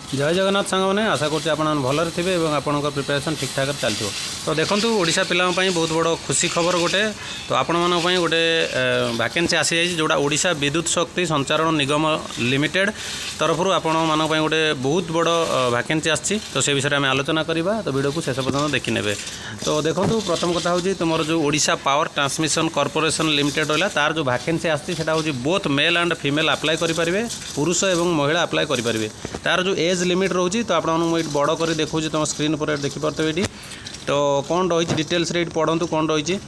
जय जगन्नाथ सांग मैंने आशा करुँचे आप भलरे थे और आपण प्रिपेरेसन ठीक ठाक चलती। तो देखो ओडिशा पिलांपाई बहुत बड़ खुशी खबर गोटे। तो आपण मानी गोटे वैकेंसी आसी जाइए जोड़ा ओडिशा विद्युत शक्ति संचारण निगम लिमिटेड तरफ आपण मानी गोटे बहुत बड़ वैकेंसी आसी। तो से विषय में आलोचना करवा। तो वीडियो को शेष पर्यटन देखी ने। तो देखो प्रथम कथा हूँ तुम जो Odisha power transmission corporation limited रहा तार जो वैकेंसी आसी both male and female apply करेंगे, पुरुष और महिला अप्लाई करेंगे। तार जो एज लिमिट रोची तो आपको मुझे बड़ कर देखा तुम स्क्रीन पर देखिपे ये। तो कौन रही डिटेल्स ये पढ़ू कौन रही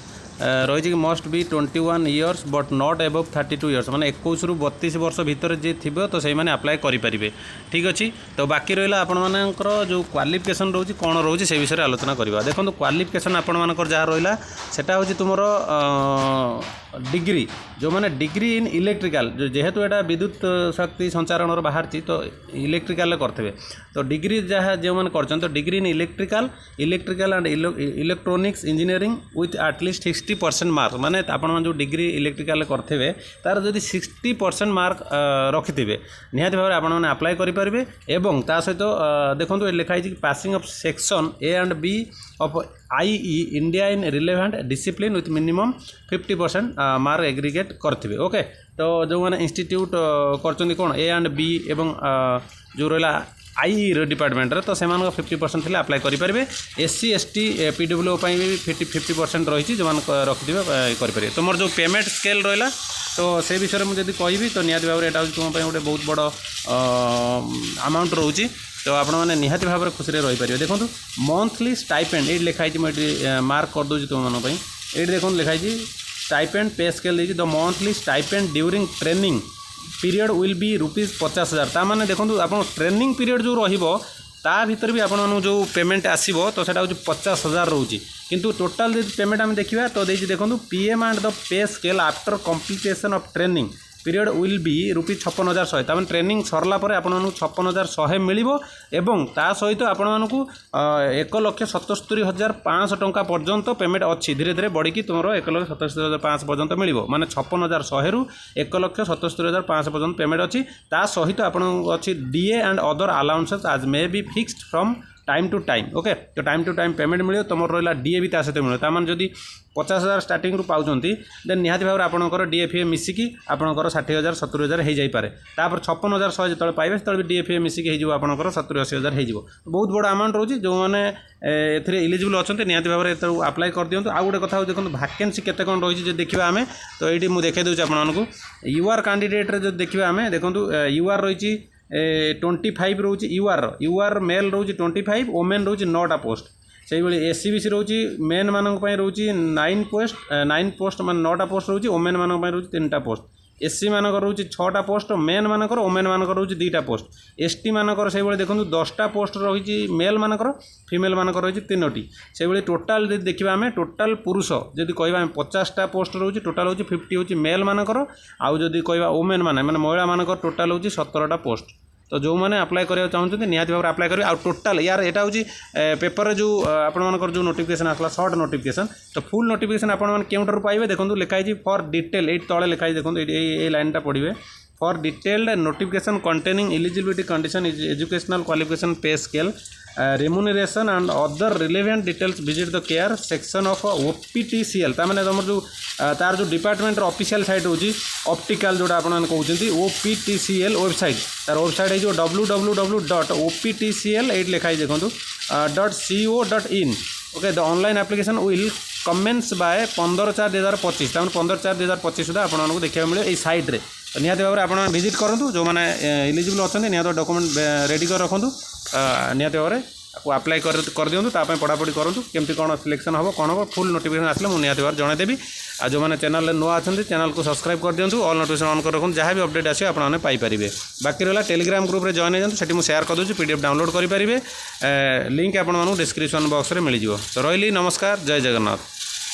रही कि must be 21 years but not above 32 years माने 21 रु 32 वर्ष भितर जी थी तो से मैंने अप्लाई करेंगे। ठीक अच्छे। तो बाकी रहा आपर जो क्वालिफिकेशन रोचे कौन रोचे से विषय आलोचना करवा। देखो क्वालिफिकेशन आपर जहाँ रहा सेटा हूँ तुम डिग्री जो मैंने डिग्री इन इलेक्ट्रिकल जेहेतु यहाँ विद्युत शक्ति संचारण बाहर तो इलेक्ट्रिकल करते। तो डिग्री जहाँ जो मैंने कर degree in electrical and electronics engineering with at least 60% mark माने आपण जो डिग्री इलेक्ट्रिकल करते तार जदि 60% मार्क रखिथे निहाती भाव आपण मैंने अप्लाई करेंगे। एवं ता सहित देखो ये लिखाई कि passing of section A and B of IE India in relevant discipline with minimum 50% mark aggregate करते। ओके। तो जो मैंने इंस्टीट्यूट कर कौन ए एंड बी एवं जो रहा आई डिपार्टमेंट तो से 50% थे अप्लाई करेंगे। एससी एसटी पीडब्ल्यू भी 50% रही जो रखिथे करेंगे। तो मोर जो पेमेंट स्केल रहा तो से विषय में जब कहि तो निहाती भाव यहाँ तुम गोटे बहुत बड़ अमाउंट रोचे। तो आपण मैंने निहाती भाव में खुशी रही पारे। देखो मंथली स्टाइपेंड ये लिखाई मुझे मार्क करदे तुम मन ये देखो लिखाई स्टाइपेंड पे स्केल देखिए the monthly stipend during training period will be ₹50,000। ता माने देखो आप ट्रेनिंग पीरियड जो ता भीतर भी आपण जो पेमेंट आसो तो सेटा 50,000 रोचे। किंतु टोटाल जो पेमेंट आम देखा तो देखो PM and the pay scale after completion of training period will be ₹56,100। तमें ट्रेनिंग सरला पर आपको 56,100 मिल एवं ता सहित आपण मानक 1,77,500 टंका पर्यंत पेमेंट अच्छी धीरे धीरे बढ़ी तुम 1,77,500 पर्यंत मिल माने 56,100 रु 1,77,500 पर्यंत पेमेंट अच्छी। ता सहित आपन अच्छी DA and other allowances as may be fixed from time to time. Okay. तो टाइम टू टाइम पेमेंट मिले तुम रहा डीए भी सहित मिले तामान जदि 50,000 स्टार्टिंग रू पाँच देन निहाती भाव आपंकर डीएफए मिसिकी आपंकर 60,000 70,000 हो जापे। तापर 56,100 जो पाइबे से डीएफए मिसिकी हो आपंकर 70-80,000 हो बहुत बड़ा अमाउंट रोचे। जो मैंने ए इलिजिबल अच्छा निहाती भाव में अप्लाई कर दिखाँ। आउ गोटे कथा देखो वैकेंसी केते कौन रही देखा आम तो ये मुझे देखा दूसरी आपको यूआर कैंडिडेट जो देखा आम देखो यूआर रही 25 रोचे यूआर मेल रोचे 25 वोमेन रोचे 9टा पोस्ट से भाई एससीबीसी रोचे मेन मानक रोचे 9 पोस्ट मान 9टा पोस्ट रोचे वोमेन मानक रोचे 3टा पोस्ट एससी मानक रोचे 6टा पोस्ट मेन मानक वोमेन मानक रोचे 2टा पोस्ट एसटी मानक से भाई देखो 10टा पोस्ट रही मेल मानक फीमेल मानक रही 3टी से भाई टोटाल देखा आम टोटाल पुरुष जदि कह 50टा पोस्ट रोचे टोटाल हो 50 हो मेल मानक आउ जदि कह वोमेन माने महिला मानक टोटाल हो 17टा पोस्ट। तो जो मैंने अप्लाई करा चाहते निहाती भाव अप्लाई करेंगे। आ टोटाल यार यहाँ हूँ पेपर जो आपर जो नोटिफिकेशन आसला सर्ट नोटिफिकेशन तो फुल नोटिफिकेशन आपने केउंटर पाइबे देखो लिखाई फॉर डिटेल ये तले लिखाई देखो ये लाइनटा पढ़े for detailed notification containing eligibility condition educational qualification pay scale remuneration and other relevant details visit the career section of OPTCL ताने तुम जो तार जो डिपार्टमेंट ऑफिशियल साइट होची ऑप्टिकल जोड़ा आपन कहते ओपीटीसीएल वेबसाइट तार वेबसाइट है जो www.optcl लिखाई देखो .co.in। Okay. The online application will commence by 15/4/2025 तमें 15/4/2025 सुधा आपको देखा मिले ये सैट्रे। तो निहाती भाव में आप विजिट करूँ जो मैंने इलिजिबल अच्छा निहत डॉक्यूमेंट रेडी कर रखु निहाती भाव में आपको अप्लाई कर दिंतु ताप पढ़ापढ़ी करूँ केमती कौन सिलेक्शन हम कौन हम फुल नोटिफिकेशन आसले मुझे निहाती भाव जनईदेवी। आ जो मैंने चैनल नुआ अच्छा चैनल को सब्सक्राइब कर दिंतु ऑल नोटिफिकेशन ऑन कर रखुँ जहाँ भी अपडेट आसे आपने पाइपर। बाकी रहा टेलीग्राम ग्रुप में जॉइन हो जाती मुझे शेयर कर दूँ पीडीएफ डाउनलोड करेंगे लिंक आपको डिस्क्रिप्शन बॉक्स में मिल जाव। तो रही नमस्कार जय जगन्नाथ।